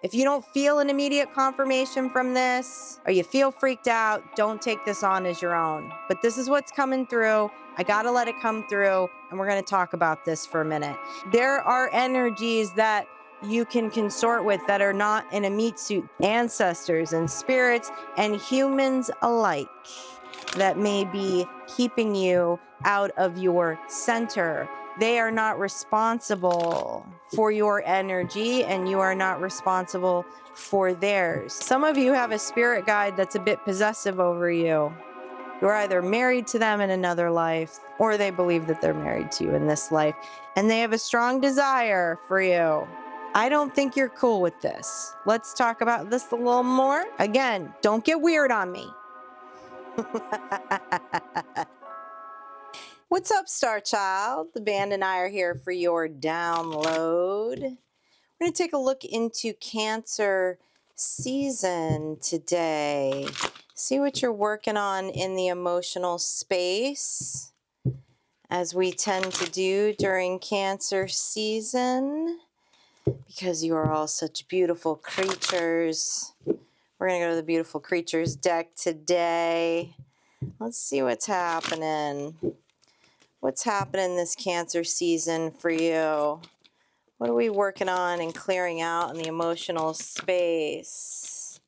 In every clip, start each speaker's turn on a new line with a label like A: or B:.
A: If you don't feel an immediate confirmation from this, or you feel freaked out, don't take this on as your own. But this is what's coming through. I gotta let it come through, and we're gonna talk about this for a minute. There are energies that you can consort with that are not in a meat suit, ancestors and spirits and humans alike, that may be keeping you out of your center. They are not responsible for your energy, and you are not responsible for theirs. Some of you have a spirit guide that's a bit possessive over you. You're either married to them in another life, or they believe that they're married to you in this life, and they have a strong desire for you. I don't think you're cool with this. Let's talk about this a little more. Again, don't get weird on me. What's up, Star Child? The band and I are here for your download. We're going to take a look into Cancer season today. See what you're working on in the emotional space, as we tend to do during Cancer season, because you are all such beautiful creatures. We're going to go to the Beautiful Creatures deck today. Let's see what's happening. What's happening this Cancer season for you? What are we working on and clearing out in the emotional space?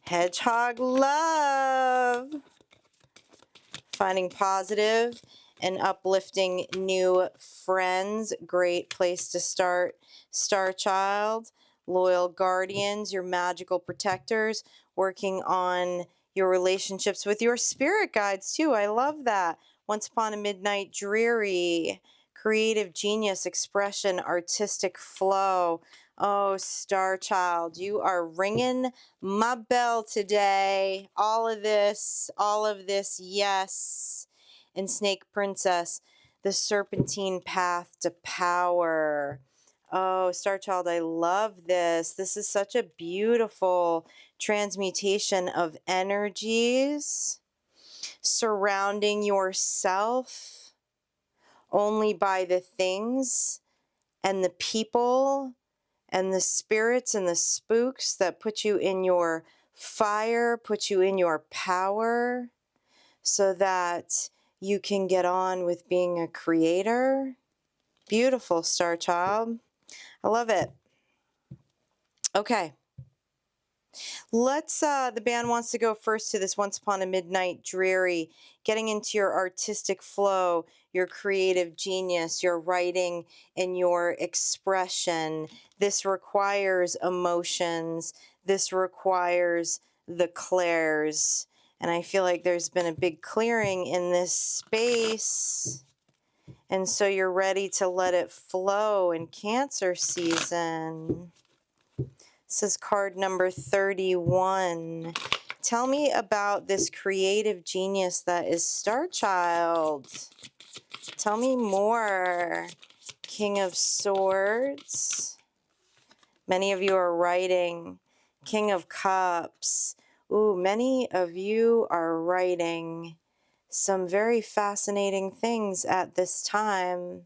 A: Hedgehog love. Finding positive and uplifting new friends. Great place to start, Star Child. Loyal guardians, your magical protectors, working on your relationships with your spirit guides too. I love that. Once upon a midnight dreary, creative genius, expression, artistic flow. Oh, Star Child, you are ringing my bell today. All of this, yes. And Snake Princess, the serpentine path to power. Oh, Star Child, I love this. This is such a beautiful transmutation of energies surrounding yourself only by the things and the people and the spirits and the spooks that put you in your fire, put you in your power, so that you can get on with being a creator. Beautiful, Star Child. I love it. Okay. The band wants to go first to this Once Upon a Midnight Dreary, getting into your artistic flow, your creative genius, your writing, and your expression. This requires emotions. This requires the clairs. And I feel like there's been a big clearing in this space. And so you're ready to let it flow in Cancer season. This is card number 31. Tell me about this creative genius that is Star Child. Tell me more. King of Swords. Many of you are writing. King of Cups. Ooh, many of you are writing some very fascinating things at this time.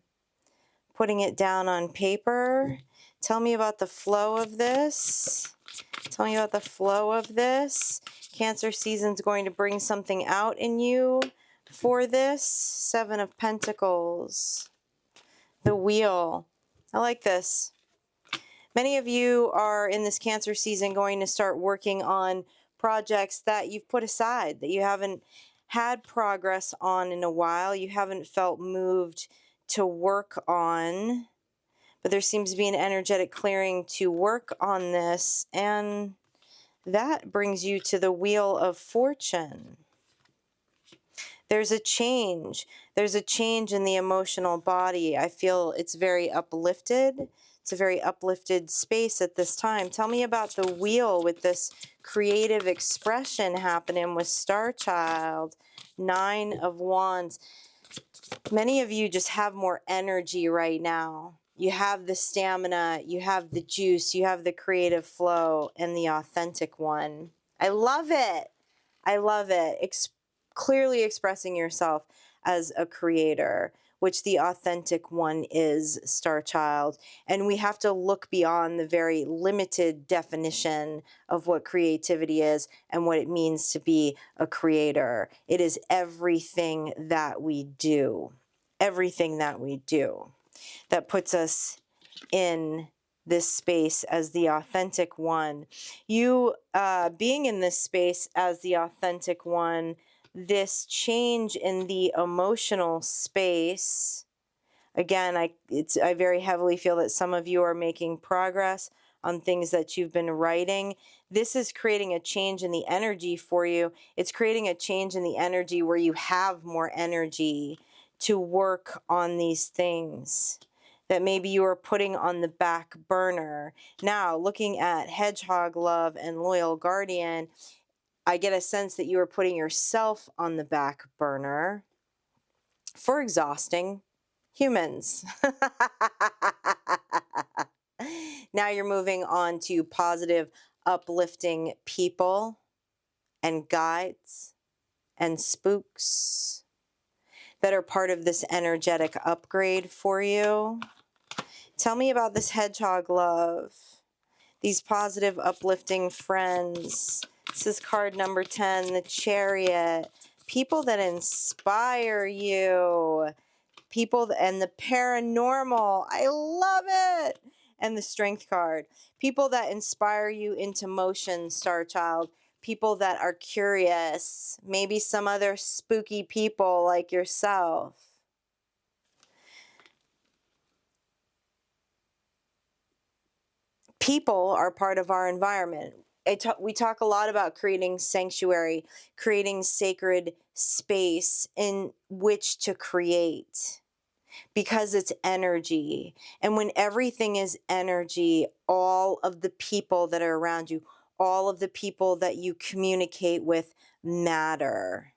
A: Putting it down on paper. Tell me about the flow of this. Tell me about the flow of this. Cancer season's going to bring something out in you for this. Seven of Pentacles. The Wheel. I like this. Many of you are in this Cancer season going to start working on projects that you've put aside, that you haven't had progress on in a while, you haven't felt moved to work on. But there seems to be an energetic clearing to work on this, and that brings you to the Wheel of Fortune. There's a change. There's a change in the emotional body. I feel it's very uplifted. It's a very uplifted space at this time. Tell me about the wheel with this creative expression happening with Star Child. 9 of Wands. Many of you just have more energy right now. You have the stamina, you have the juice, you have the creative flow, and the authentic one. I love it. I love it. Clearly expressing yourself as a creator which the authentic one is, Star Child. And we have to look beyond the very limited definition of what creativity is and what it means to be a creator. It is everything that we do, everything that we do that puts us in this space as the authentic one. You being in this space as the authentic one, this change in the emotional space. Again, I very heavily feel that some of you are making progress on things that you've been writing. This is creating a change in the energy for you. It's creating a change in the energy where you have more energy to work on these things that maybe you are putting on the back burner. Now, looking at Hedgehog Love and Loyal Guardian, I get a sense that you are putting yourself on the back burner for exhausting humans. Now you're moving on to positive, uplifting people and guides and spooks that are part of this energetic upgrade for you. Tell me about this Hedgehog Love, these positive, uplifting friends. This is card number 10, the Chariot. People that inspire you. People and the paranormal. I love it. And the Strength card. People that inspire you into motion, Star Child. People that are curious. Maybe some other spooky people like yourself. People are part of our environment. We talk a lot about creating sanctuary, creating sacred space in which to create, because it's energy. And when everything is energy, all of the people that are around you, all of the people that you communicate with matter.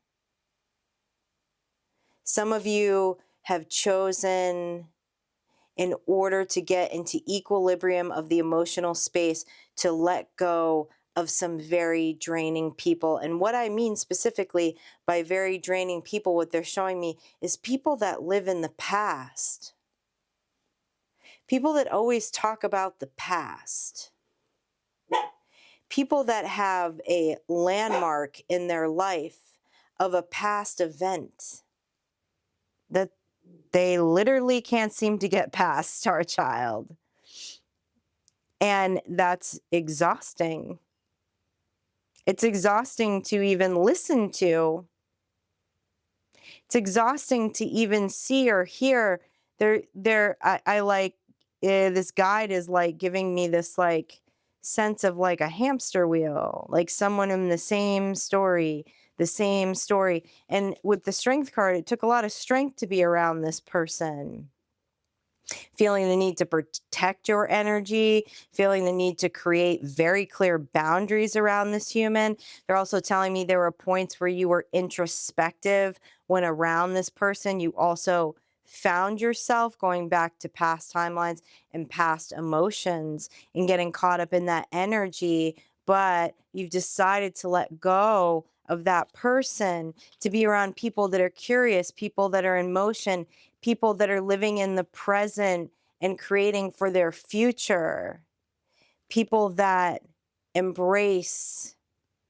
A: Some of you have chosen, in order to get into equilibrium of the emotional space, to let go of some very draining people. And what I mean specifically by very draining people, what they're showing me is people that live in the past. People that always talk about the past. People that have a landmark in their life of a past event that they literally can't seem to get past, Star Child. And that's exhausting. It's exhausting to even listen to. It's exhausting to even see or hear. I like, this guide is like giving me this like sense of like a hamster wheel, like someone in the same story. And with the Strength card, it took a lot of strength to be around this person. Feeling the need to protect your energy, feeling the need to create very clear boundaries around this human. They're also telling me there were points where you were introspective when around this person. You also found yourself going back to past timelines and past emotions and getting caught up in that energy, but you've decided to let go of that person to be around people that are curious, people that are in motion, people that are living in the present and creating for their future, people that embrace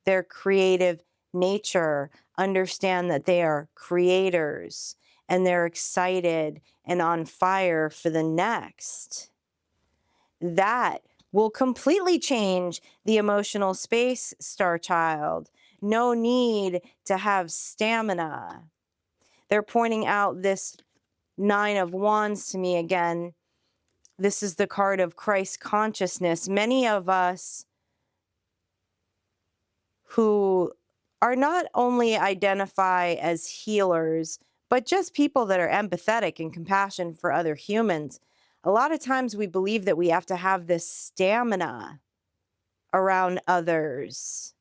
A: their creative nature, understand that they are creators, and they're excited and on fire for the next. That will completely change the emotional space, Star Child. No need to have stamina. They're pointing out this Nine of Wands to me again. This is the card of Christ consciousness. Many of us who are not only identify as healers, but just people that are empathetic and compassion for other humans. A lot of times we believe that we have to have this stamina around others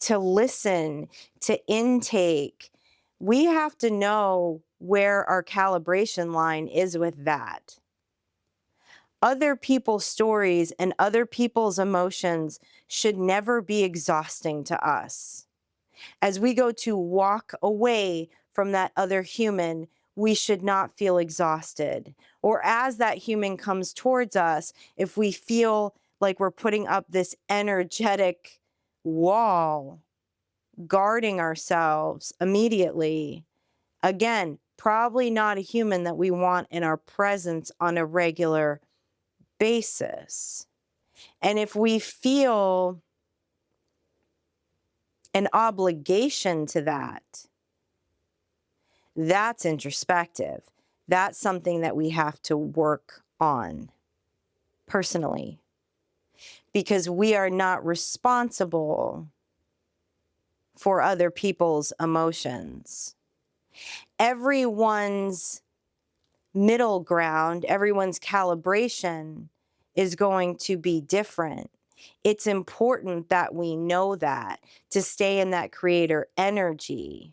A: to listen, to intake. We have to know where our calibration line is with that. Other people's stories and other people's emotions should never be exhausting to us. As we go to walk away from that other human, we should not feel exhausted. Or as that human comes towards us, if we feel like we're putting up this energetic wall, guarding ourselves immediately, again, probably not a human that we want in our presence on a regular basis. And if we feel an obligation to that, that's introspective. That's something that we have to work on personally, because we are not responsible for other people's emotions. Everyone's middle ground, everyone's calibration is going to be different. It's important that we know that to stay in that creator energy.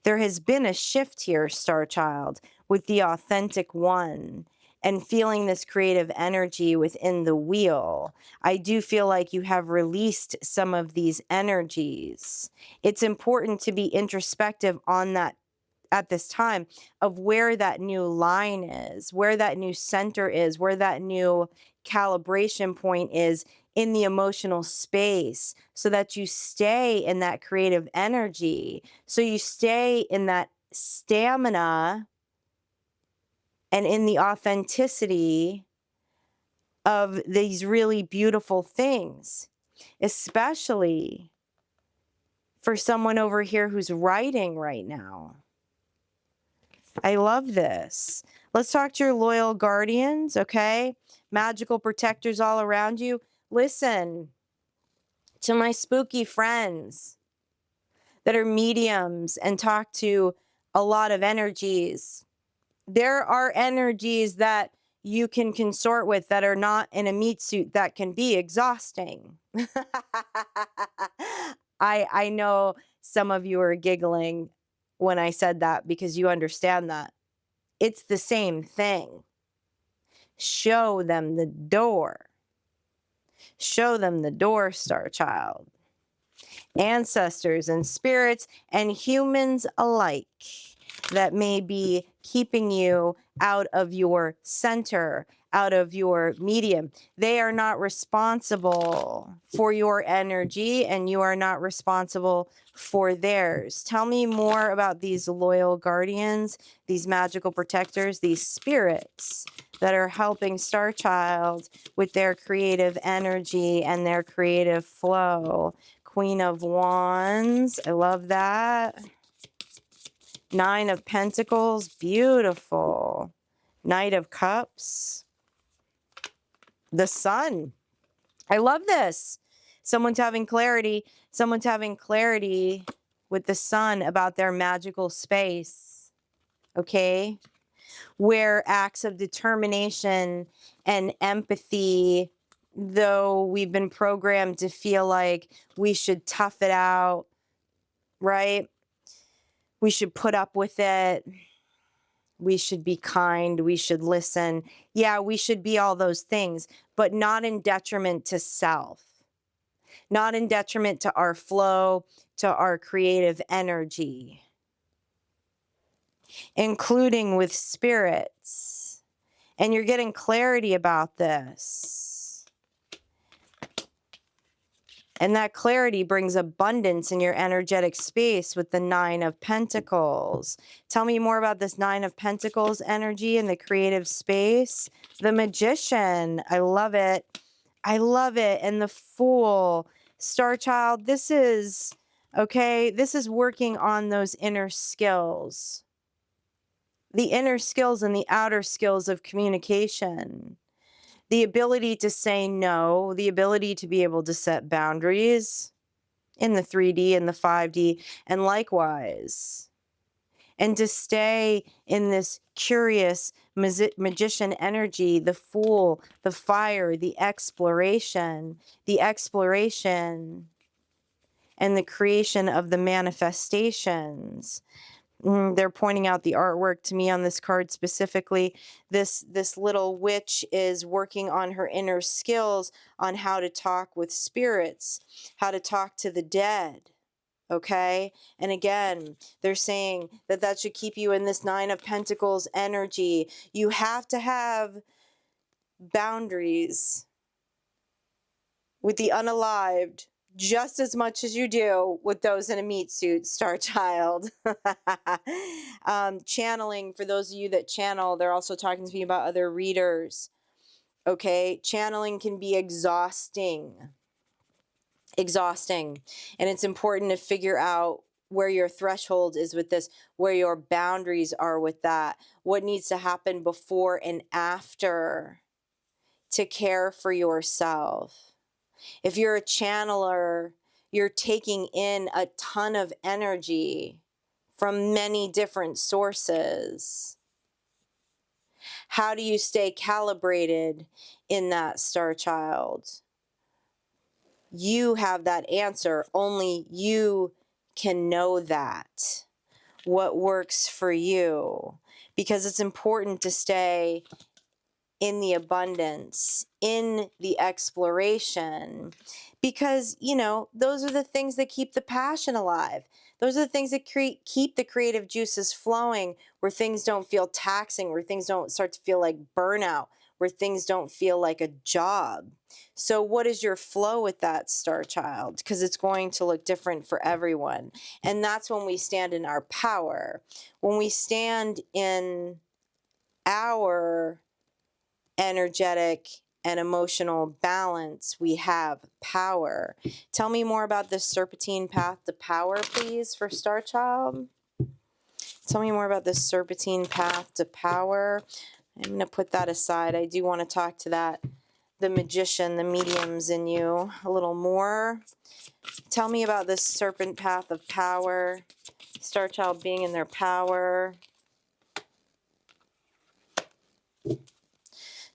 A: There has been a shift here, Star Child, with the authentic one and feeling this creative energy within the wheel. I do feel like you have released some of these energies. It's important to be introspective on that at this time of where that new line is, where that new center is, where that new calibration point is in the emotional space, so that you stay in that creative energy, so you stay in that stamina and in the authenticity of these really beautiful things, especially for someone over here who's writing right now. I love this. Let's talk to your loyal guardians, okay? Magical protectors all around you. Listen to my spooky friends that are mediums and talk to a lot of energies. There are energies that you can consort with that are not in a meat suit that can be exhausting. I know some of you are giggling when I said that because you understand that. It's the same thing. Show them the door. Show them the door, Star Child. Ancestors and spirits and humans alike that may be keeping you out of your center, out of your medium. They are not responsible for your energy, and you are not responsible for theirs. Tell me more about these loyal guardians, these magical protectors, these spirits that are helping Star Child with their creative energy and their creative flow. Queen of Wands, I love that. Nine of Pentacles, beautiful. Knight of Cups. The Sun. I love this. Someone's having clarity. Someone's having clarity with the Sun about their magical space. Okay? Where acts of determination and empathy, though we've been programmed to feel like we should tough it out, right? We should put up with it. We should be kind. We should listen. Yeah, we should be all those things, but not in detriment to self, not in detriment to our flow, to our creative energy, including with spirits. And you're getting clarity about this. And that clarity brings abundance in your energetic space with the Nine of Pentacles. Tell me more about this Nine of Pentacles energy in the creative space. The Magician. I love it. I love it. And the Fool. Star Child, this is, okay, this is working on those inner skills. The inner skills and the outer skills of communication. The ability to say no, the ability to be able to set boundaries in the 3D and the 5D, and likewise. And to stay in this curious magician energy, the Fool, the fire, the exploration, and the creation of the manifestations. They're pointing out the artwork to me on this card specifically. This little witch is working on her inner skills on how to talk with spirits, how to talk to the dead. Okay. And again, they're saying that that should keep you in this Nine of Pentacles energy. You have to have boundaries with the unalived just as much as you do with those in a meat suit, Star Child. Channeling, for those of you that channel, they're also talking to me about other readers. Okay. Channeling can be exhausting. And it's important to figure out where your threshold is with this, where your boundaries are with that, what needs to happen before and after to care for yourself. If you're a channeler, you're taking in a ton of energy from many different sources. How do you stay calibrated in that, Star Child? You have that answer. Only you can know that. What works for you. Because it's important to stay in the abundance, in the exploration. Because, you know, those are the things that keep the passion alive. Those are the things that keep the creative juices flowing, where things don't feel taxing, where things don't start to feel like burnout, where things don't feel like a job. So what is your flow with that, Star Child? Because it's going to look different for everyone. And that's when we stand in our power. When we stand in our energetic and emotional balance, we have power. Tell me more about this serpentine path to power, please, for Star Child. Tell me more about this serpentine path to power. I'm going to put that aside. I do want to talk to that, the magician, the mediums in you a little more. Tell me about this serpent path of power. Star Child being in their power.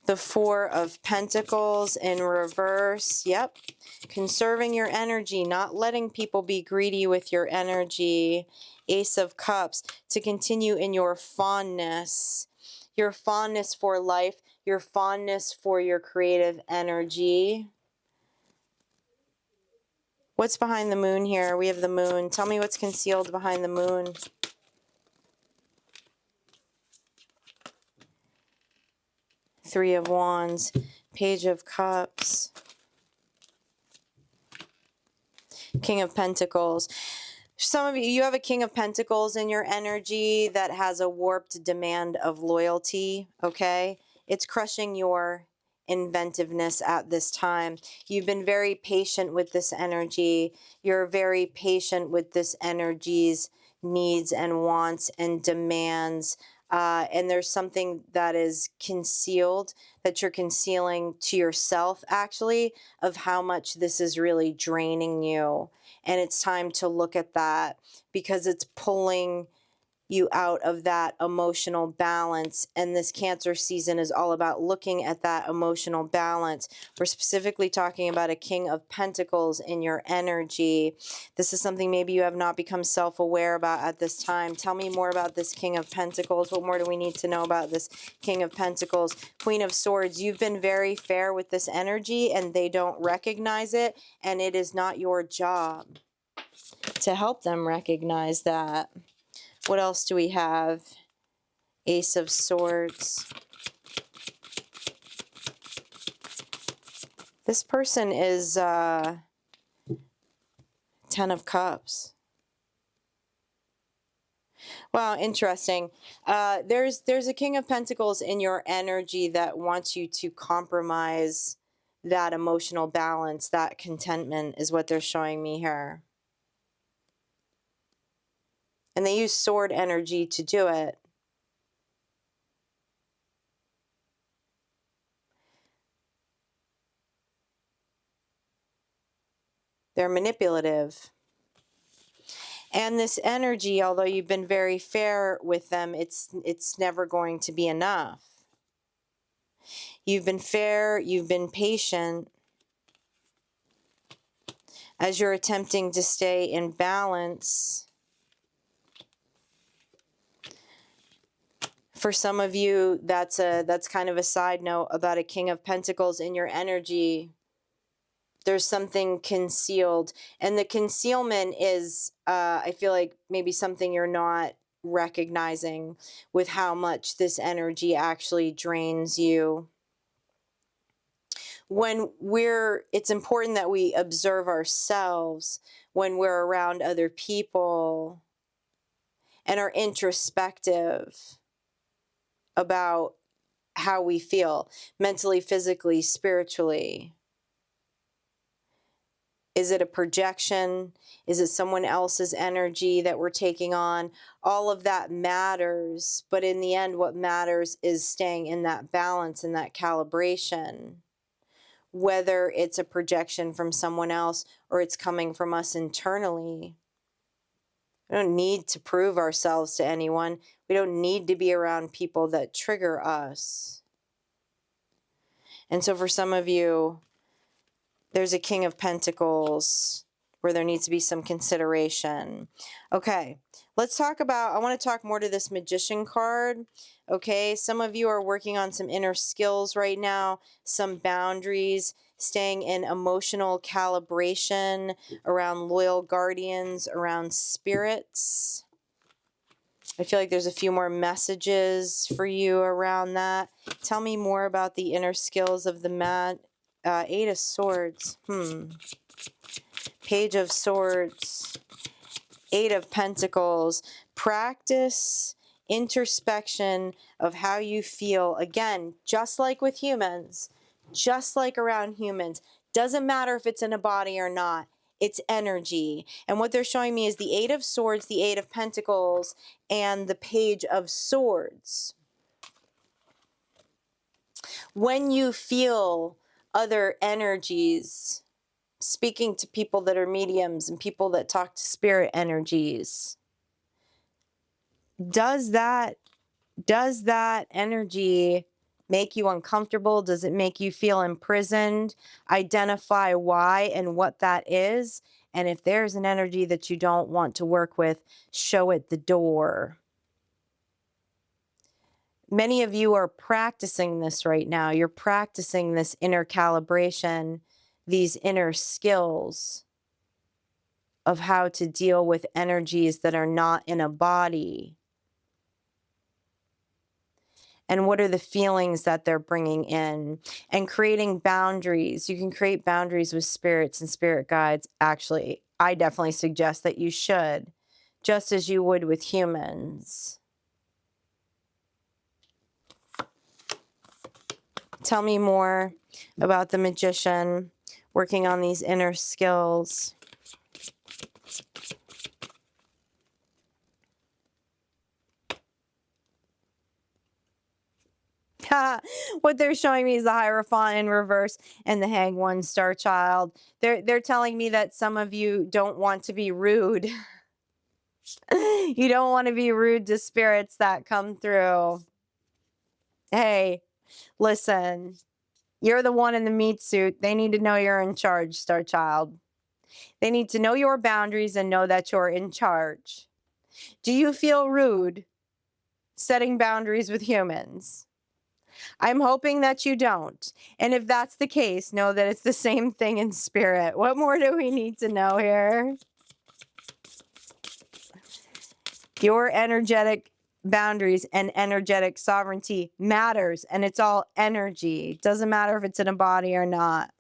A: The Four of Pentacles in reverse. Yep. Conserving your energy, not letting people be greedy with your energy. Ace of Cups. To continue in your fondness for life, your fondness for your creative energy. What's behind the moon here? We have the moon. Tell me what's concealed behind the moon. Three of Wands. Page of Cups. King of Pentacles. Some of you, you have a King of Pentacles in your energy that has a warped demand of loyalty, okay? It's crushing your inventiveness at this time. You've been very patient with this energy. You're very patient with this energy's needs and wants and demands. And there's something that is concealed, that you're concealing to yourself, actually, of how much this is really draining you. And it's time to look at that, because it's pulling you out of that emotional balance. And this Cancer season is all about looking at that emotional balance. We're specifically talking about a King of Pentacles in your energy. This is something maybe you have not become self-aware about at this time. Tell me more about this King of Pentacles. What more do we need to know about this King of Pentacles? Queen of Swords, you've been very fair with this energy and they don't recognize it, and it is not your job to help them recognize that. What else do we have? Ace of Swords. This person is Ten of Cups. Wow, interesting. There's a King of Pentacles in your energy that wants you to compromise that emotional balance, that contentment is what they're showing me here. And they use sword energy to do it. They're manipulative. And this energy, although you've been very fair with them, it's never going to be enough. You've been fair, you've been patient as you're attempting to stay in balance. For some of you, that's kind of a side note about a King of Pentacles in your energy. There's something concealed. And the concealment is, I feel like maybe something you're not recognizing with how much this energy actually drains you. It's important that we observe ourselves when we're around other people and are introspective about how we feel mentally, physically, spiritually. Is it a projection? Is it someone else's energy that we're taking on? All of that matters, but in the end, what matters is staying in that balance and that calibration. Whether it's a projection from someone else or it's coming from us internally. We don't need to prove ourselves to anyone. We don't need to be around people that trigger us. And so for some of you, there's a King of Pentacles where there needs to be some consideration. Okay, let's talk about, I want to talk more to this Magician card. Okay, some of you are working on some inner skills right now, some boundaries, staying in emotional calibration around loyal guardians, around spirits. I feel like there's a few more messages for you around that. Tell me more about the inner skills of the Eight of Swords. Page of Swords. Eight of Pentacles. Practice introspection of how you feel. Again, just like with humans, just like around humans. Doesn't matter if it's in a body or not. It's energy. And what they're showing me is the Eight of Swords, the Eight of Pentacles, and the Page of Swords. When you feel other energies, speaking to people that are mediums and people that talk to spirit energies, does that energy make you uncomfortable? Does it make you feel imprisoned? Identify why and what that is. And if there's an energy that you don't want to work with, show it the door. Many of you are practicing this right now. You're practicing this inner calibration, these inner skills of how to deal with energies that are not in a body. And what are the feelings that they're bringing in, and creating boundaries. You can create boundaries with spirits and spirit guides. Actually, I definitely suggest that you should, just as you would with humans. Tell me more about the Magician working on these inner skills. What they're showing me is the Hierophant in reverse and the Hanged One Star Child. They're telling me that some of you don't want to be rude. You don't want to be rude to spirits that come through. Hey, listen, you're the one in the meat suit. They need to know you're in charge, Star Child. They need to know your boundaries and know that you're in charge. Do you feel rude setting boundaries with humans? I'm hoping that you don't. And if that's the case, know that it's the same thing in spirit. What more do we need to know here? Your energetic boundaries and energetic sovereignty matters, and it's all energy. Doesn't matter if it's in a body or not.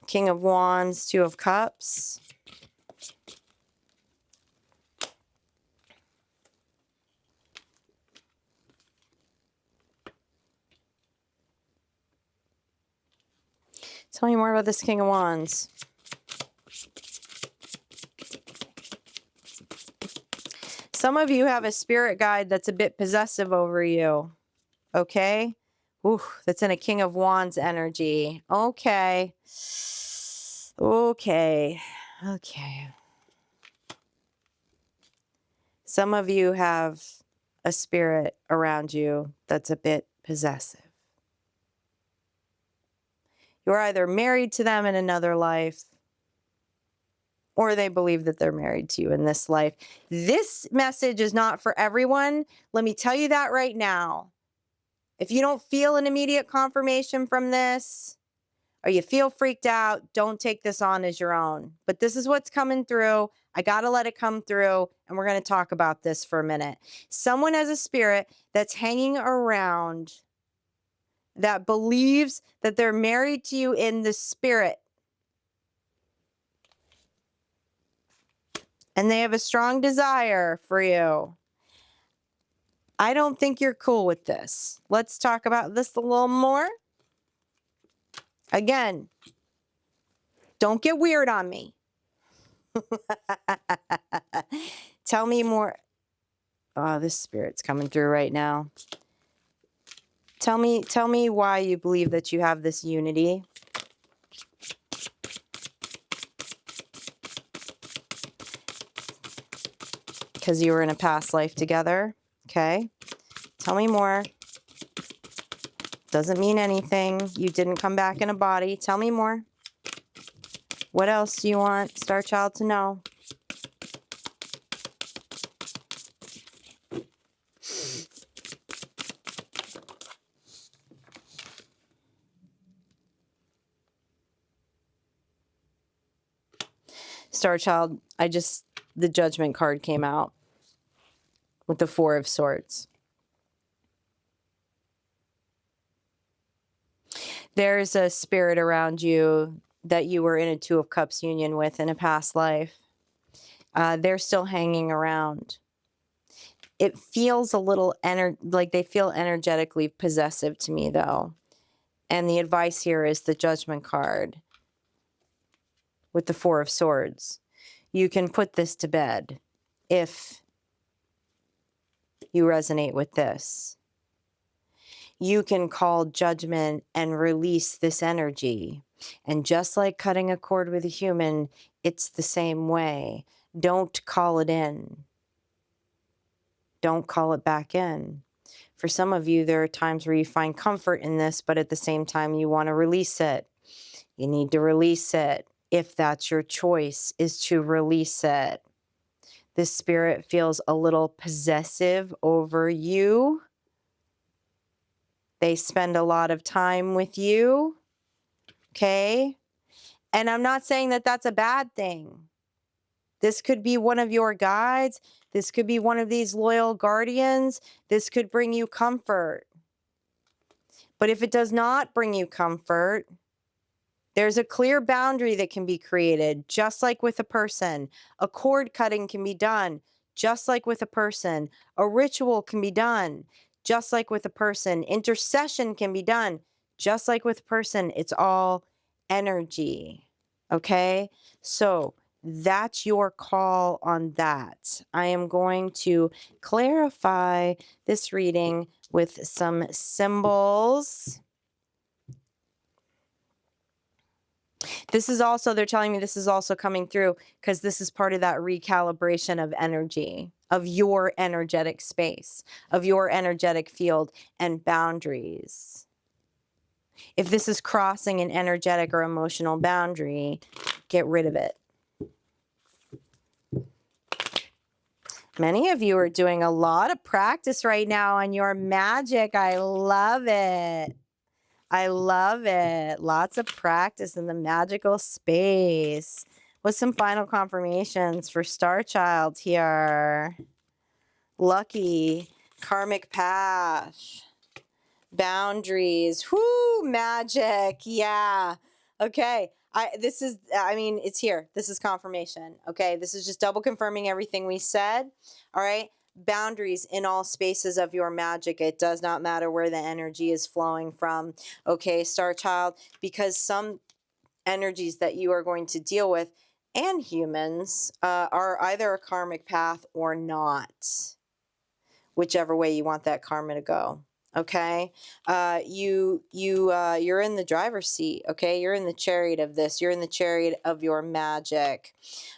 A: King of Wands, Two of Cups. Tell me more about this King of Wands. Some of you have a spirit guide that's a bit possessive over you. Okay? Ooh, that's in a King of Wands energy. Okay. Okay. Okay. Some of you have a spirit around you that's a bit possessive. You're either married to them in another life, or they believe that they're married to you in this life. This message is not for everyone. Let me tell you that right now. If you don't feel an immediate confirmation from this, or you feel freaked out, don't take this on as your own. But this is what's coming through. I got to let it come through, and we're going to talk about this for a minute. Someone has a spirit that's hanging around that believes that they're married to you in the spirit. And they have a strong desire for you. I don't think you're cool with this. Let's talk about this a little more. Again, don't get weird on me. Tell me more. Oh, this spirit's coming through right now. Tell me why you believe that you have this unity. Because you were in a past life together. Okay. Tell me more. Doesn't mean anything. You didn't come back in a body. Tell me more. What else do you want Star Child to know? Star Child, the Judgment card came out with the Four of Swords. There's a spirit around you that you were in a Two of Cups union with in a past life. They're still hanging around. It feels a little like they feel energetically possessive to me, though. And the advice here is the Judgment card with the Four of Swords. You can put this to bed if you resonate with this. You can call judgment and release this energy. And just like cutting a cord with a human, it's the same way. Don't call it in. Don't call it back in. For some of you, there are times where you find comfort in this, but at the same time, you want to release it. You need to release it if that's your choice, is to release it. This spirit feels a little possessive over you. They spend a lot of time with you. Okay? And I'm not saying that that's a bad thing. This could be one of your guides. This could be one of these loyal guardians. This could bring you comfort. But if it does not bring you comfort, there's a clear boundary that can be created, just like with a person. A cord cutting can be done, just like with a person. A ritual can be done, just like with a person. Intercession can be done, just like with a person. It's all energy. Okay? So that's your call on that. I am going to clarify this reading with some symbols. This is also, they're telling me this is also coming through because this is part of that recalibration of energy, of your energetic space, of your energetic field and boundaries. If this is crossing an energetic or emotional boundary, get rid of it. Many of you are doing a lot of practice right now on your magic. I love it. I love it. Lots of practice in the magical space. With some final confirmations for Star Child here. Lucky, karmic path, boundaries. Whoo, magic. Yeah. Okay. It's here. This is confirmation. Okay. This is just double confirming everything we said. All right. Boundaries in all spaces of your magic. It does not matter where the energy is flowing from. Okay, Star Child, because some energies that you are going to deal with and humans are either a karmic path or not, whichever way you want that karma to go. Okay, you're in the driver's seat. Okay, you're in the chariot of this. You're in the chariot of your magic.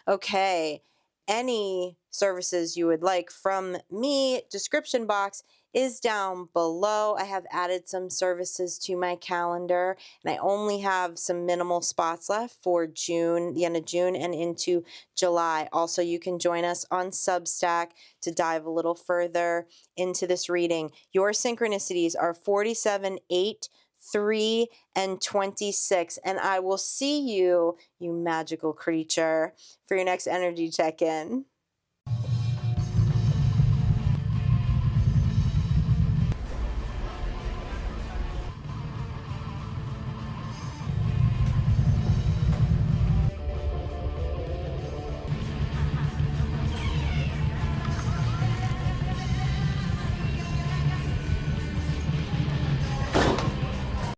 A: Okay, any services you would like from me, description box is down below. I have added some services to my calendar, and I only have some minimal spots left for June, the end of June, and into July. Also, you can join us on Substack to dive a little further into this reading. Your synchronicities are 47, 8, 3, and 26. And I will see you, you magical creature, for your next energy check in.